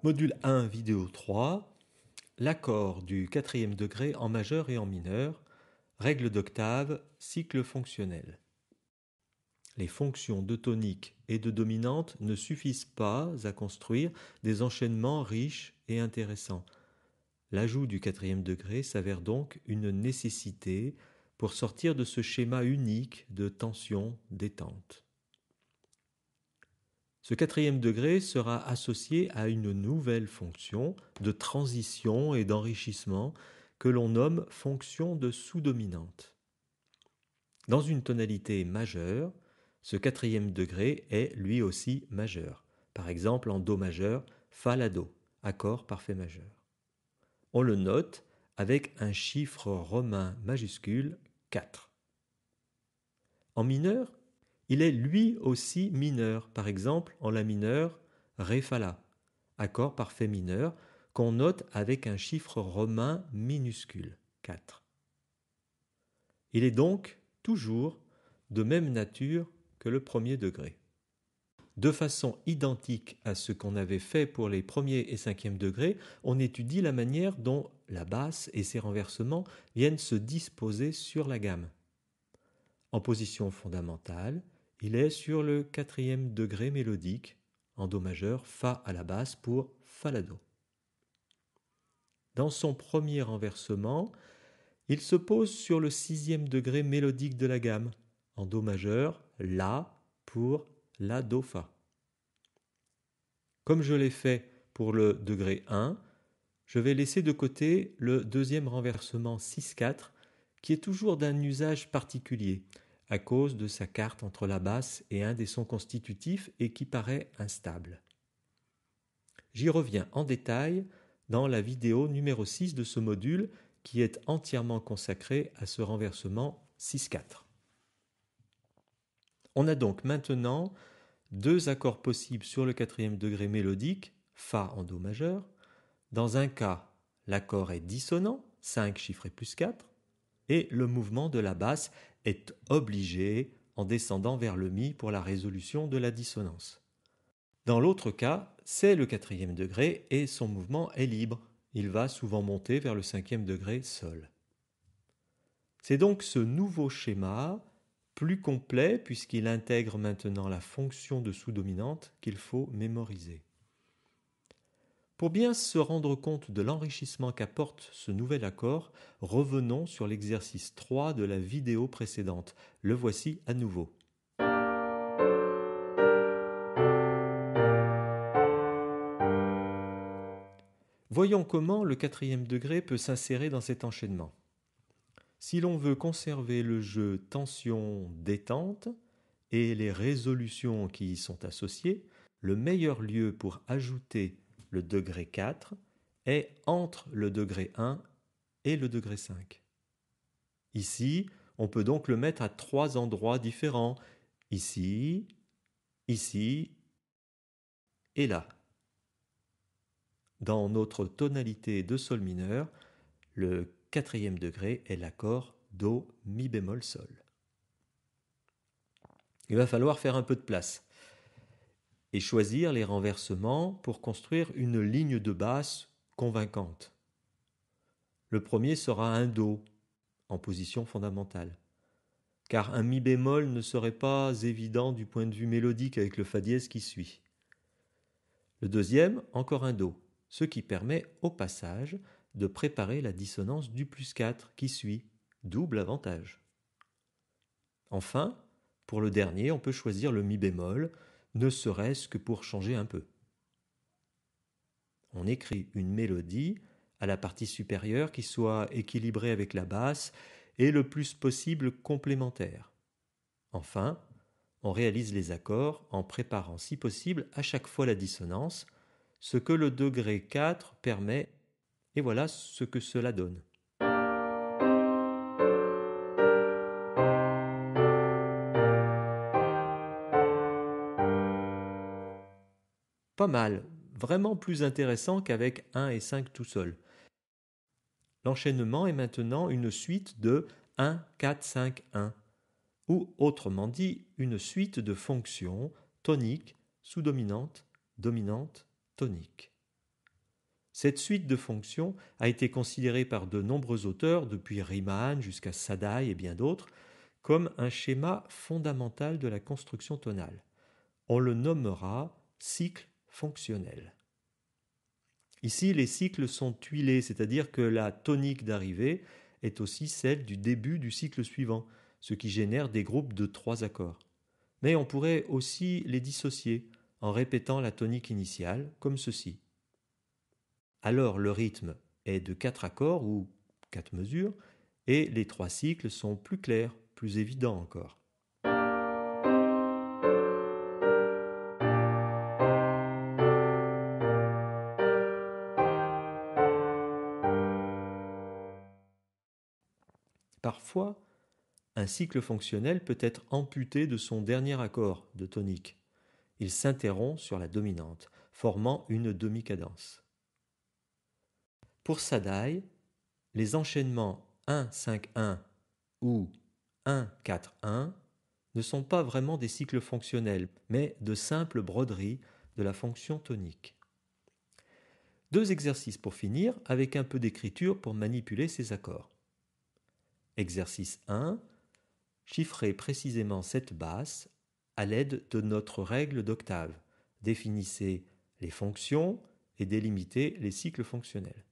Module 1, vidéo 3, l'accord du quatrième degré en majeur et en mineur, règle d'octave, cycle fonctionnel. Les fonctions de tonique et de dominante ne suffisent pas à construire des enchaînements riches et intéressants. L'ajout du quatrième degré s'avère donc une nécessité pour sortir de ce schéma unique de tension-détente. Ce quatrième degré sera associé à une nouvelle fonction de transition et d'enrichissement que l'on nomme fonction de sous-dominante. Dans une tonalité majeure, ce quatrième degré est lui aussi majeur. Par exemple en Do majeur, Fa La Do, accord parfait majeur. On le note avec un chiffre romain majuscule 4. En mineur, il est lui aussi mineur, par exemple en La mineur, Ré Fa La, accord parfait mineur, qu'on note avec un chiffre romain minuscule 4. Il est donc toujours de même nature que le premier degré. De façon identique à ce qu'on avait fait pour les premiers et cinquièmes degrés, on étudie la manière dont la basse et ses renversements viennent se disposer sur la gamme. En position fondamentale, il est sur le quatrième degré mélodique, en Do majeur, Fa à la basse pour Fa La Do. Dans son premier renversement, il se pose sur le sixième degré mélodique de la gamme, en Do majeur, La pour La Do Fa. Comme je l'ai fait pour le degré 1, je vais laisser de côté le deuxième renversement 6-4 qui est toujours d'un usage particulier à cause de sa carte entre la basse et un des sons constitutifs et qui paraît instable. J'y reviens en détail dans la vidéo numéro 6 de ce module qui est entièrement consacré à ce renversement 6-4. On a donc maintenant deux accords possibles sur le quatrième degré mélodique, Fa en Do majeur. Dans un cas, l'accord est dissonant, 5 chiffré plus 4, et le mouvement de la basse est obligé en descendant vers le Mi pour la résolution de la dissonance. Dans l'autre cas, c'est le quatrième degré et son mouvement est libre. Il va souvent monter vers le cinquième degré Sol. C'est donc ce nouveau schéma, plus complet puisqu'il intègre maintenant la fonction de sous-dominante qu'il faut mémoriser. Pour bien se rendre compte de l'enrichissement qu'apporte ce nouvel accord, revenons sur l'exercice 3 de la vidéo précédente. Le voici à nouveau. Voyons comment le quatrième degré peut s'insérer dans cet enchaînement. Si l'on veut conserver le jeu tension-détente et les résolutions qui y sont associées, le meilleur lieu pour ajouter le degré 4 est entre le degré 1 et le degré 5. Ici, on peut donc le mettre à trois endroits différents. Ici, ici et là. Dans notre tonalité de Sol mineur, le quatrième degré est l'accord Do, Mi bémol, Sol. Il va falloir faire un peu de place et choisir les renversements pour construire une ligne de basse convaincante. Le premier sera un Do en position fondamentale, car un Mi bémol ne serait pas évident du point de vue mélodique avec le Fa dièse qui suit. Le deuxième, encore un Do, ce qui permet au passage de préparer la dissonance du plus 4 qui suit, double avantage. Enfin, pour le dernier, on peut choisir le Mi bémol, ne serait-ce que pour changer un peu. On écrit une mélodie à la partie supérieure qui soit équilibrée avec la basse et le plus possible complémentaire. Enfin, on réalise les accords en préparant si possible à chaque fois la dissonance, ce que le degré 4 permet, et voilà ce que cela donne. Pas mal, vraiment plus intéressant qu'avec 1 et 5 tout seul. L'enchaînement est maintenant une suite de 1, 4, 5, 1, ou autrement dit une suite de fonctions toniques, sous-dominantes, dominantes, toniques. Cette suite de fonctions a été considérée par de nombreux auteurs, depuis Riemann jusqu'à Sadai et bien d'autres, comme un schéma fondamental de la construction tonale. On le nommera cycle fonctionnel. Ici, les cycles sont tuilés, c'est-à-dire que la tonique d'arrivée est aussi celle du début du cycle suivant, ce qui génère des groupes de 3 accords. Mais on pourrait aussi les dissocier en répétant la tonique initiale, comme ceci. Alors le rythme est de 4 accords ou 4 mesures, et les 3 cycles sont plus clairs, plus évidents encore. Parfois, un cycle fonctionnel peut être amputé de son dernier accord de tonique. Il s'interrompt sur la dominante, formant une demi-cadence. Pour Sadai, les enchaînements 1-5-1 ou 1-4-1 ne sont pas vraiment des cycles fonctionnels, mais de simples broderies de la fonction tonique. 2 exercices pour finir, avec un peu d'écriture pour manipuler ces accords. Exercice 1. Chiffrez précisément cette basse à l'aide de notre règle d'octave. Définissez les fonctions et délimitez les cycles fonctionnels.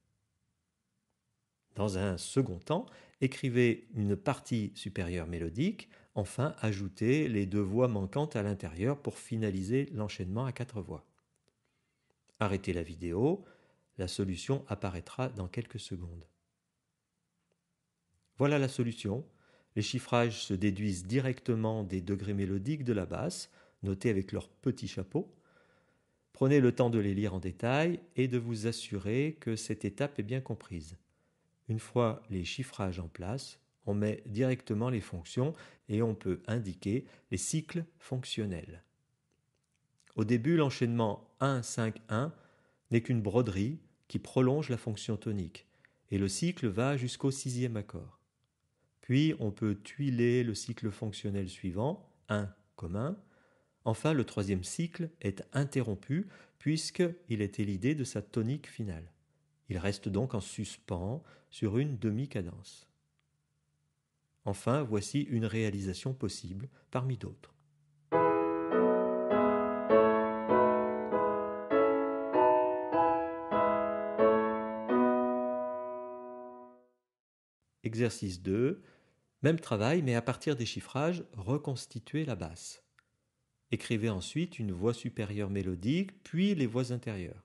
Dans un second temps, écrivez une partie supérieure mélodique, enfin ajoutez les 2 voix manquantes à l'intérieur pour finaliser l'enchaînement à 4 voix. Arrêtez la vidéo, la solution apparaîtra dans quelques secondes. Voilà la solution. Les chiffrages se déduisent directement des degrés mélodiques de la basse, notés avec leur petit chapeau. Prenez le temps de les lire en détail et de vous assurer que cette étape est bien comprise. Une fois les chiffrages en place, on met directement les fonctions et on peut indiquer les cycles fonctionnels. Au début, l'enchaînement 1-5-1 n'est qu'une broderie qui prolonge la fonction tonique et le cycle va jusqu'au 6e accord. Puis on peut tuiler le cycle fonctionnel suivant, 1 comme 1. Enfin, le 3e cycle est interrompu puisqu'il était l'idée de sa tonique finale. Il reste donc en suspens sur une demi-cadence. Enfin, voici une réalisation possible parmi d'autres. Exercice 2. Même travail, mais à partir des chiffrages, reconstituez la basse. Écrivez ensuite une voix supérieure mélodique, puis les voix intérieures.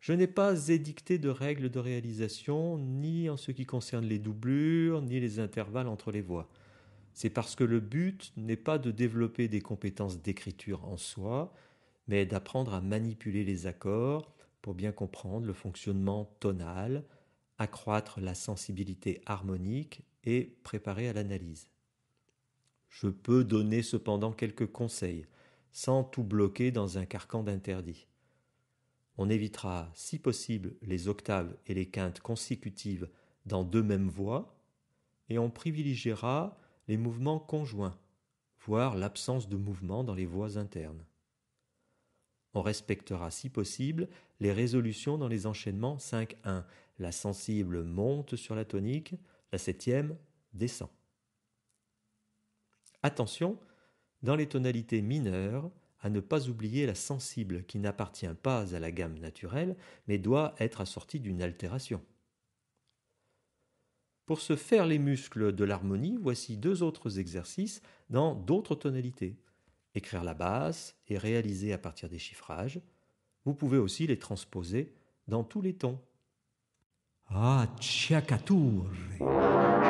Je n'ai pas édicté de règles de réalisation, ni en ce qui concerne les doublures, ni les intervalles entre les voix. C'est parce que le but n'est pas de développer des compétences d'écriture en soi, mais d'apprendre à manipuler les accords pour bien comprendre le fonctionnement tonal, accroître la sensibilité harmonique et préparer à l'analyse. Je peux donner cependant quelques conseils, sans tout bloquer dans un carcan d'interdit. On évitera, si possible, les octaves et les quintes consécutives dans 2 mêmes voix, et on privilégiera les mouvements conjoints, voire l'absence de mouvement dans les voix internes. On respectera, si possible, les résolutions dans les enchaînements 5-1. La sensible monte sur la tonique, la 7e descend. Attention, dans les tonalités mineures, à ne pas oublier la sensible qui n'appartient pas à la gamme naturelle, mais doit être assortie d'une altération. Pour se faire les muscles de l'harmonie, voici 2 autres exercices dans d'autres tonalités. Écrire la basse et réaliser à partir des chiffrages. Vous pouvez aussi les transposer dans tous les tons. Acciaccaturri.